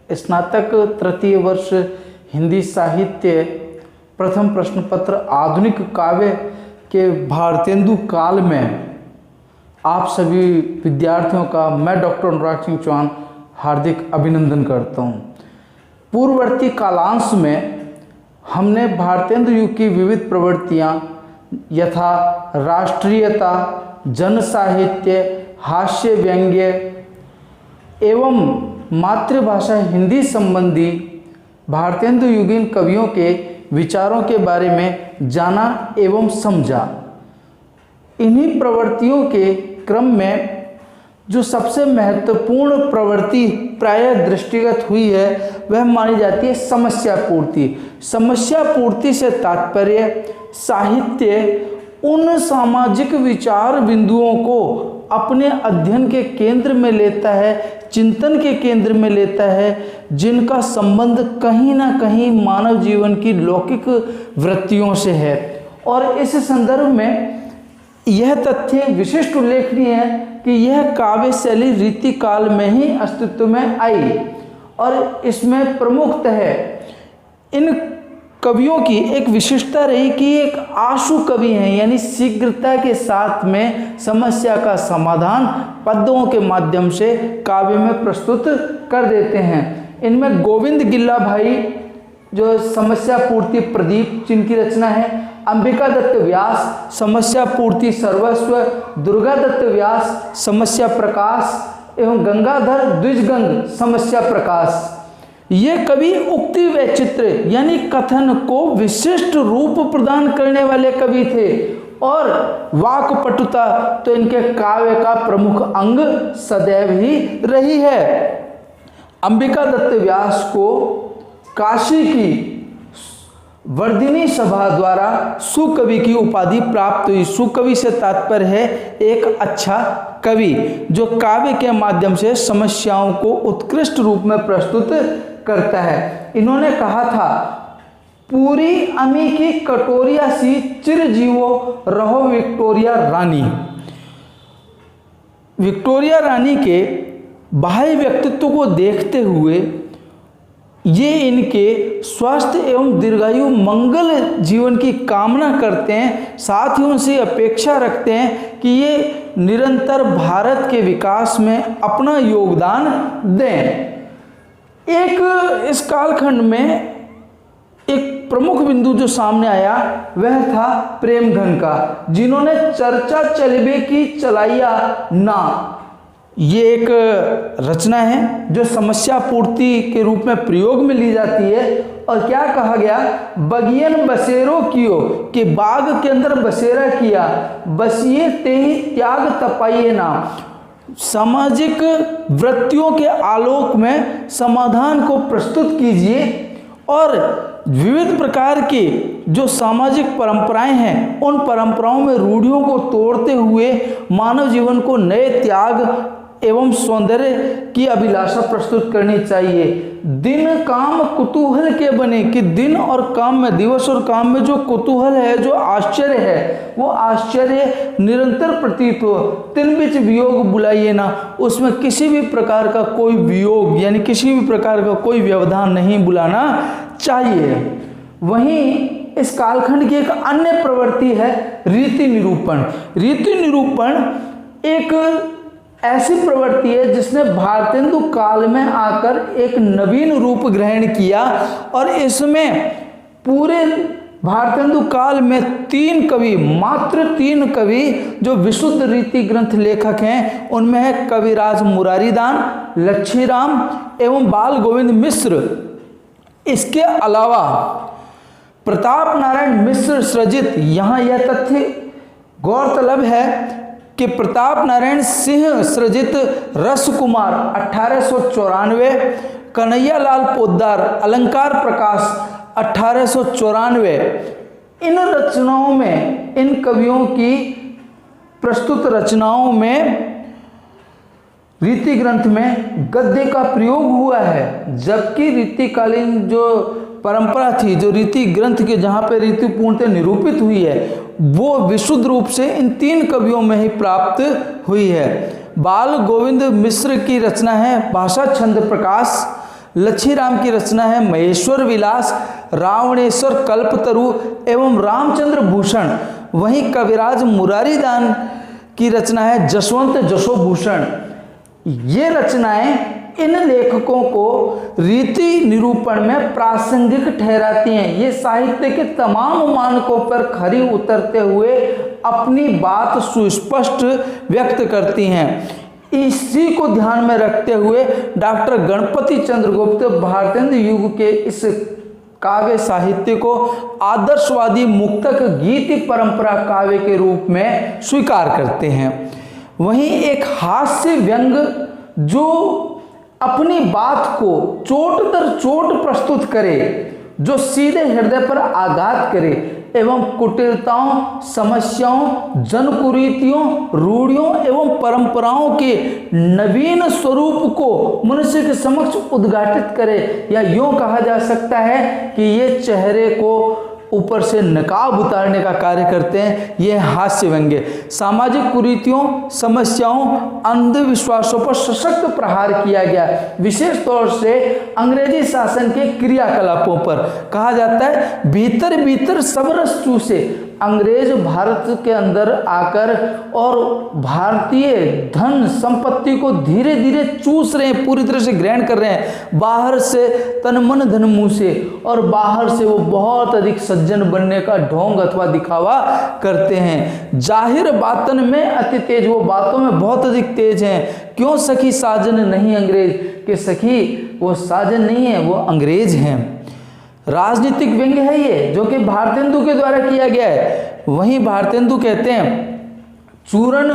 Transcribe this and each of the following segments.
स्नातक तृतीय वर्ष हिंदी साहित्य प्रथम प्रश्न पत्र आधुनिक काव्य के भारतेंदु काल में आप सभी विद्यार्थियों का मैं डॉक्टर अनुराग सिंह चौहान हार्दिक अभिनंदन करता हूँ। पूर्ववर्ती कालांश में हमने भारतेंदु युग की विविध प्रवृत्तियाँ यथा राष्ट्रीयता, जन साहित्य, हास्य व्यंग्य एवं मातृभाषा हिंदी संबंधी भारतेंदु युगीन कवियों के विचारों के बारे में जाना एवं समझा। इन्हीं प्रवृत्तियों के क्रम में जो सबसे महत्वपूर्ण प्रवृत्ति प्रायः दृष्टिगत हुई है वह मानी जाती है समस्या पूर्ति। समस्या पूर्ति से तात्पर्य साहित्य उन सामाजिक विचार बिंदुओं को अपने अध्ययन के केंद्र में लेता है, चिंतन के केंद्र में लेता है, जिनका संबंध कहीं ना कहीं मानव जीवन की लौकिक वृत्तियों से है। और इस संदर्भ में यह तथ्य विशिष्ट उल्लेखनीय है कि यह काव्य शैली रीति काल में ही अस्तित्व में आई और इसमें प्रमुखतः है इन कवियों की एक विशेषता रही कि एक आशु कवि हैं, यानी शीघ्रता के साथ में समस्या का समाधान पद्यों के माध्यम से काव्य में प्रस्तुत कर देते हैं। इनमें गोविंद गिल्ला भाई जो समस्या पूर्ति प्रदीप जिनकी रचना है, अंबिका दत्त व्यास समस्या पूर्ति सर्वस्व, दुर्गा दत्त व्यास समस्या प्रकाश एवं गंगाधर द्विजगंग समस्या प्रकाश। ये कवि उक्ति वैचित्र यानी कथन को विशिष्ट रूप प्रदान करने वाले कवि थे और वाक्पटुता तो इनके काव्य का प्रमुख अंग सदैव ही रही है। अंबिका दत्त व्यास को काशी की वर्धिनी सभा द्वारा सुकवि की उपाधि प्राप्त हुई। सुकवि से तात्पर्य है एक अच्छा कवि जो काव्य के माध्यम से समस्याओं को उत्कृष्ट रूप में प्रस्तुत करता है। इन्होंने कहा था, पूरी अमी की कटोरिया सी चिर जीवो रहो विक्टोरिया रानी। विक्टोरिया रानी के बाह्य व्यक्तित्व को देखते हुए ये इनके स्वास्थ्य एवं दीर्घायु मंगल जीवन की कामना करते हैं, साथ ही उनसे अपेक्षा रखते हैं कि ये निरंतर भारत के विकास में अपना योगदान दें। एक इस कालखंड में एक प्रमुख बिंदु जो सामने आया वह था प्रेमघन का, जिन्होंने चर्चा चलबे की चलाइया ना, ये एक रचना है जो समस्या पूर्ति के रूप में प्रयोग में ली जाती है। और क्या कहा गया, बगियन बसेरो कियो कि बाग के अंदर बसेरा किया, बसिए ते ही त्याग तपाइए ना। सामाजिक वृत्तियों के आलोक में समाधान को प्रस्तुत कीजिए और विविध प्रकार के जो सामाजिक परंपराएं हैं उन परंपराओं में रूढ़ियों को तोड़ते हुए मानव जीवन को नए त्याग एवं सौंदर्य की अभिलाषा प्रस्तुत करनी चाहिए। दिन काम कुतूहल के बने कि दिन और काम में, दिवस और काम में जो कुतूहल है, जो आश्चर्य है, वो आश्चर्य निरंतर प्रतीत हो। तिन बिच वियोग बुलाइए ना, उसमें किसी भी प्रकार का कोई वियोग यानी किसी भी प्रकार का कोई व्यवधान नहीं बुलाना चाहिए। वहीं इस कालखंड की एक अन्य प्रवृत्ति है रीति निरूपण। रीति निरूपण एक ऐसी प्रवृत्ति है जिसने भारतेंदु काल में आकर एक नवीन रूप ग्रहण किया और इसमें पूरे भारतेंदु काल में मात्र तीन कवि जो विशुद्ध रीति ग्रंथ लेखक हैं, उनमें है कविराज मुरारीदान, लच्छीराम एवं बाल गोविंद मिश्र। इसके अलावा प्रताप नारायण मिश्र सृजित, यहाँ यह तथ्य गौरतलब है कि प्रताप नारायण सिंह सृजित रसकुमार 1894, कन्हैया लाल पोद्दार अलंकार प्रकाश 1894, इन रचनाओं में, इन कवियों की प्रस्तुत रचनाओं में रीति ग्रंथ में गद्य का प्रयोग हुआ है, जबकि रीतिकालीन जो परंपरा थी, जो रीति ग्रंथ के जहाँ पे रीति पूर्णतः निरूपित हुई है, वो विशुद्ध रूप से इन तीन कवियों में ही प्राप्त हुई है। बाल गोविंद मिश्र की रचना है भाषा छंद प्रकाश, लच्छी राम की रचना है महेश्वर विलास, रावणेश्वर कल्पतरु एवं रामचंद्र भूषण। वहीं कविराज मुरारी दान की रचना है जसवंत जसोभूषण। ये रचनाएं इन लेखकों को रीति निरूपण में प्रासंगिक ठहराती हैं। ये साहित्य के तमाम मानकों पर खरी उतरते हुए अपनी बात सुस्पष्ट व्यक्त करती हैं। इसी को ध्यान में रखते हुए डॉक्टर गणपति चंद्रगुप्त भारतेंदु युग के इस काव्य साहित्य को आदर्शवादी मुक्तक गीत परंपरा काव्य के रूप में स्वीकार करते हैं। वहीं एक हास्य व्यंग जो अपनी बात को चोट दर चोट प्रस्तुत करे, जो सीधे हृदय पर आघात करे एवं कुटिलताओं, समस्याओं, जनकुरीतियों, रूढ़ियों एवं परंपराओं के नवीन स्वरूप को मनुष्य के समक्ष उद्घाटित करे, या यूं कहा जा सकता है कि ये चेहरे को ऊपर से नकाब उतारने का कार्य करते हैं। ये हास्य व्यंग्य सामाजिक कुरीतियों, समस्याओं, अंधविश्वासों पर सशक्त प्रहार किया गया। विशेष तौर से अंग्रेजी शासन के क्रियाकलापों पर कहा जाता है भीतर भीतर सब रस चूसे। अंग्रेज भारत के अंदर आकर और भारतीय धन संपत्ति को धीरे धीरे चूस रहे हैं, पूरी तरह से ग्रहण कर रहे हैं। बाहर से तन मन धन मुंह से, और बाहर से वो बहुत अधिक सज्जन बनने का ढोंग अथवा दिखावा करते हैं। जाहिर बातन में अति तेज, वो बातों में बहुत अधिक तेज हैं। क्यों सखी साजन नहीं अंग्रेज, कि सखी वो साजन नहीं है, वो अंग्रेज हैं। राजनीतिक व्यंग्य है ये, जो कि भारतेंदु के द्वारा किया गया है। वहीं भारतेंदु कहते हैं चूरन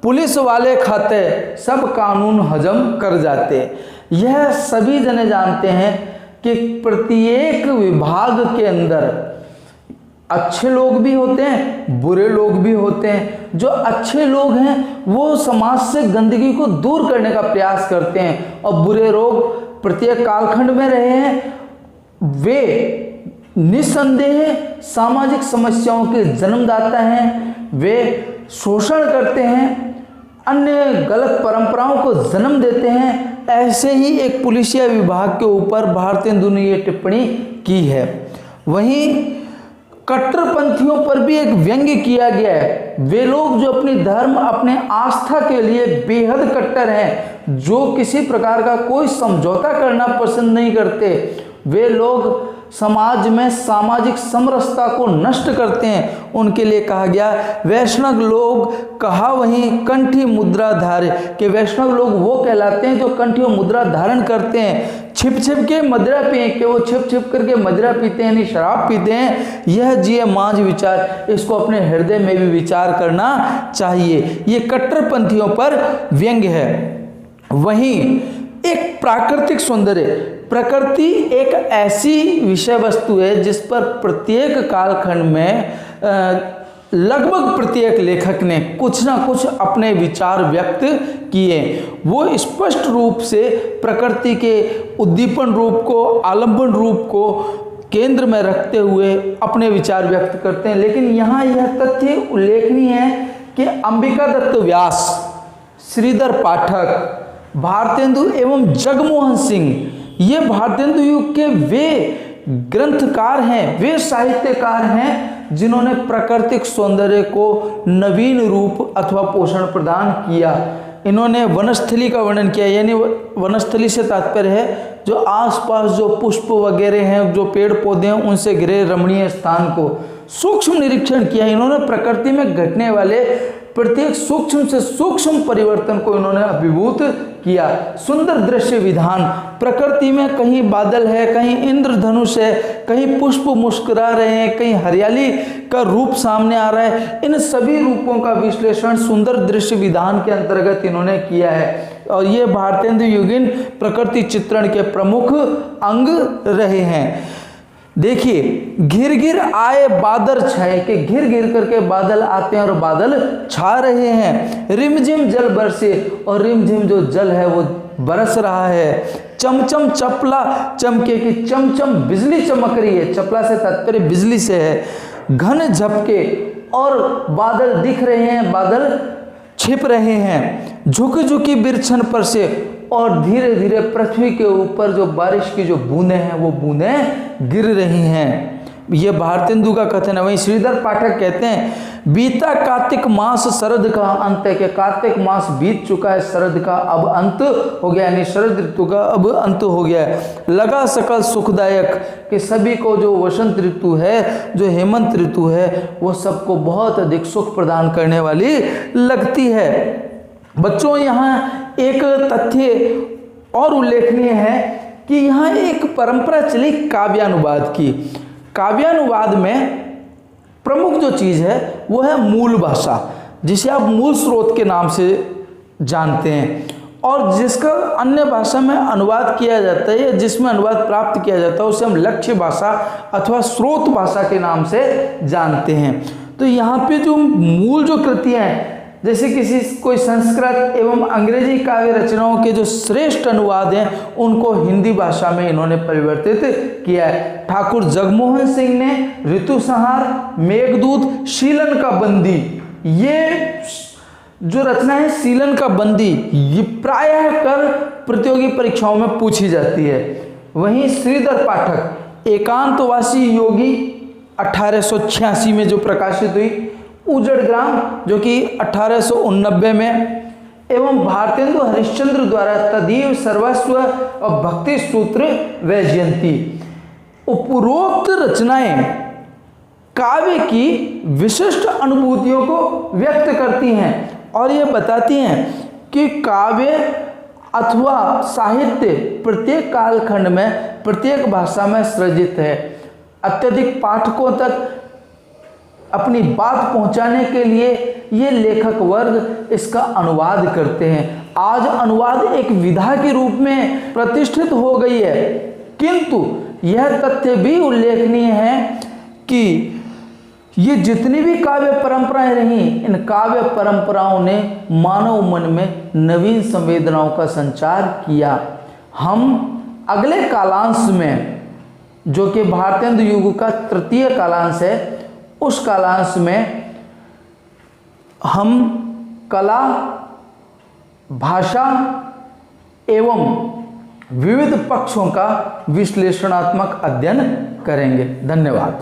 पुलिस वाले खाते, सब कानून हजम कर जाते। यह सभी जने जानते हैं कि प्रत्येक विभाग के अंदर अच्छे लोग भी होते हैं, बुरे लोग भी होते हैं। जो अच्छे लोग हैं वो समाज से गंदगी को दूर करने का प्रयास करते हैं, और बुरे लोग प्रत्येक कालखंड में रहे हैं, वे निस्संदेह सामाजिक समस्याओं के जन्मदाता हैं। वे शोषण करते हैं, अन्य गलत परंपराओं को जन्म देते हैं। ऐसे ही एक पुलिसिया विभाग के ऊपर भारतेंदु ने ये टिप्पणी की है। वहीं कट्टरपंथियों पर भी एक व्यंग्य किया गया है। वे लोग जो अपनी धर्म, अपने आस्था के लिए बेहद कट्टर हैं, जो किसी प्रकार का कोई समझौता करना पसंद नहीं करते, वे लोग समाज में सामाजिक समरसता को नष्ट करते हैं। उनके लिए कहा गया वैष्णव लोग कहा वहीं कंठी मुद्रा धारे, कि वैष्णव लोग वो कहलाते हैं जो कंठी मुद्रा धारण करते हैं, छिप छिप के मदिरा पिए, कि वो छिप छिप करके मदिरा पीते हैं, यानी शराब पीते हैं। यह जिये मांझ विचार, इसको अपने हृदय में भी विचार करना चाहिए। ये कट्टरपंथियों पर व्यंग्य है। वहीं एक प्राकृतिक सौंदर्य, प्रकृति एक ऐसी विषय वस्तु है जिस पर प्रत्येक कालखंड में लगभग प्रत्येक लेखक ने कुछ ना कुछ अपने विचार व्यक्त किए। वो स्पष्ट रूप से प्रकृति के उद्दीपन रूप को, आलंबन रूप को केंद्र में रखते हुए अपने विचार व्यक्त करते हैं। लेकिन यहाँ यह तथ्य उल्लेखनीय है कि अंबिका दत्त व्यास, श्रीधर पाठक, भारतेंदु एवं जगमोहन सिंह, ये भारतेंदु युग के वे ग्रंथकार हैं, वे साहित्यकार हैं जिन्होंने प्राकृतिक सौंदर्य को नवीन रूप अथवा पोषण प्रदान किया। इन्होंने वनस्थली का वर्णन किया, यानी वनस्थली से तात्पर्य है जो आसपास जो पुष्प वगैरह हैं, जो पेड़ पौधे हैं, उनसे घिरे रमणीय स्थान को सूक्ष्म निरीक्षण किया। इन्होंने प्रकृति में घटने वाले प्रत्येक सूक्ष्म से सूक्ष्म परिवर्तन को इन्होंने अभिभूत किया। सुंदर दृश्य विधान, प्रकृति में कहीं बादल है, कहीं इंद्रधनुष है, कहीं पुष्प मुस्कुरा रहे हैं, कहीं हरियाली का रूप सामने आ रहा है। इन सभी रूपों का विश्लेषण सुंदर दृश्य विधान के अंतर्गत इन्होंने किया है, और ये भारतेंदु युगीन प्रकृति चित्रण के प्रमुख अंग रहे हैं। देखिए, घिर घिर आए बादल छाए, कि घिर घिर करके बादल आते हैं और बादल छा रहे हैं। रिमझिम जल बरसे, और रिमझिम जो जल है वो बरस रहा है। चमचम चपला चमके, कि चमचम बिजली चमक रही है, चपला से तात्पर्य बिजली से है। घन झपके, और बादल दिख रहे हैं, बादल छिप रहे हैं। झुकी झुकी बिरछन पर से, और धीरे धीरे पृथ्वी के ऊपर जो बारिश की जो बूंदें हैं वो बूंदें गिर रही हैं। ये भारतेंदु का कथन है। वहीं श्रीधर पाठक कहते हैं बीता कार्तिक मास शरद का अंत है, कि कार्तिक मास बीत चुका है, शरद का अब अंत हो गया, यानी शरद ऋतु का अब अंत हो गया है। लगा सकल सुखदायक, कि सभी को जो वसंत ऋतु है, जो हेमंत ऋतु है, वो सबको बहुत अधिक सुख प्रदान करने वाली लगती है। बच्चों, यहाँ एक तथ्य और उल्लेखनीय है कि यहाँ एक परंपरा चली काव्यानुवाद की। काव्यानुवाद में प्रमुख जो चीज़ है वो है मूल भाषा, जिसे आप मूल स्रोत के नाम से जानते हैं, और जिसका अन्य भाषा में अनुवाद किया जाता है या जिसमें अनुवाद प्राप्त किया जाता है उसे हम लक्ष्य भाषा अथवा स्रोत भाषा के नाम से जानते हैं। तो यहाँ पे जो मूल जो कृतियाँ हैं, जैसे कोई संस्कृत एवं अंग्रेजी काव्य रचनाओं के जो श्रेष्ठ अनुवाद हैं उनको हिंदी भाषा में इन्होंने परिवर्तित किया है। ठाकुर जगमोहन सिंह ने ऋतुसंहार, मेघदूत, शीलन का बंदी, ये जो रचना है शीलन का बंदी, ये प्रायः कर प्रतियोगी परीक्षाओं में पूछी जाती है। वहीं श्रीधर पाठक एकांतवासी योगी 1886 में जो प्रकाशित हुई, उजड़ ग्राम जो कि 1889 में, एवं भारतेंदु हरिश्चंद्र द्वारा तदीव सर्वस्व और भक्ति सूत्र वैजयंती, उपरोक्त रचनाएं काव्य की विशिष्ट अनुभूतियों को व्यक्त करती हैं और ये बताती हैं कि काव्य अथवा साहित्य प्रत्येक कालखंड में प्रत्येक भाषा में सृजित है। अत्यधिक पाठकों तक अपनी बात पहुंचाने के लिए ये लेखक वर्ग इसका अनुवाद करते हैं। आज अनुवाद एक विधा के रूप में प्रतिष्ठित हो गई है, किंतु यह तथ्य भी उल्लेखनीय है कि ये जितनी भी काव्य परंपराएं रहीं, इन काव्य परंपराओं ने मानव मन में नवीन संवेदनाओं का संचार किया। हम अगले कालांश में, जो कि भारतेंदु युग का तृतीय कालांश है, उस कालांश में हम कला, भाषा एवं विविध पक्षों का विश्लेषणात्मक अध्ययन करेंगे। धन्यवाद।